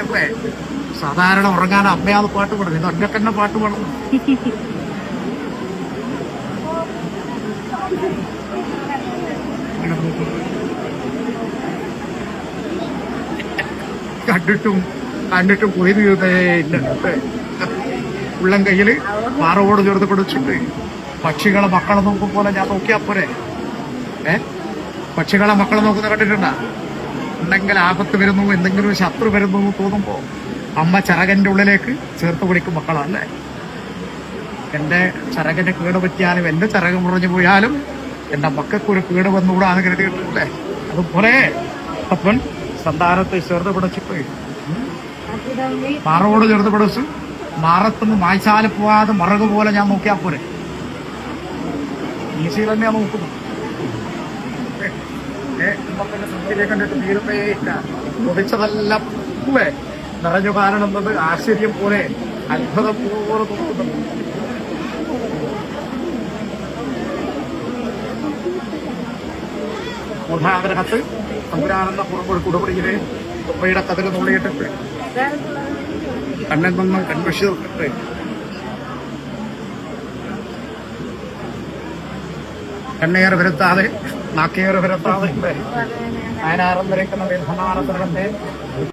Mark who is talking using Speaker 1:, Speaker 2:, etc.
Speaker 1: അല്ലേ? സാധാരണ ഉറങ്ങാൻ അമ്മയാന്ന് പാട്ട് പാടുന്നത്, ഇത് ഒറ്റക്കന്നെ പാട്ട് പാടുന്നു. കണ്ടിട്ടും പോയി ഉള്ളം കയ്യില് പാറോട് ചേർത്ത് പിടിച്ചിട്ട് പക്ഷികളെ മക്കളെ നോക്കും പോലെ ഞാൻ നോക്കിയാ പോരെ. പക്ഷികളെ മക്കളെ നോക്കുന്ന കണ്ടിട്ടുണ്ടാ? എന്തെങ്കിലും ആപത്ത് വരുന്നു, എന്തെങ്കിലും ശത്രു വരുന്നു എന്ന് തോന്നുമ്പോ അമ്മ ചിറകന്റെ ഉള്ളിലേക്ക് ചേർത്ത് പിടിക്കും മക്കളല്ലേ. എന്റെ ചിറകന്റെ കേട് പറ്റിയാലും എന്റെ ചിറക് മുറിഞ്ഞു പോയാലും എന്റെ മക്കൾക്കൊരു കേട് വന്നുകൂടാന്ന് കരുതിയിട്ടില്ലേ? അതുപോലെ അപ്പൻ സന്താനത്തെ ചേർത്ത് പിടിച്ചിട്ട് മാറോട് ചേർത്ത് പിടിച്ചു മാറത്തുനിന്ന് മായ്ച്ചാല് പോവാതെ മറക് പോലെ ഞാൻ നോക്കിയാ പോരെ. ഈസി തന്നെയാ നോക്കുന്നു. കണ്ടിട്ട് തീരുന്നേ ഇല്ല. കൊതിച്ചതെല്ലാം നിറഞ്ഞു കാണുന്നത് ആശ്ചര്യം പോലെ അത്ഭുതം പോലെ തോന്നുന്നു. മൂഢാഗ്രഹത്ത് തമ്പുരാനെന്ന പുറമ്പോൾ കുടപടിയിലെ ഉപ്പയുടെ കതിര് നുള്ളിയിട്ടിട്ട് കണ്ണിൽ നിന്നും കൺവശി നോക്കിട്ട് കണ്ണേറ് വരുത്താതെ നാക്കേറ് വരുത്താതെ അയനാറം വരയ്ക്കുന്ന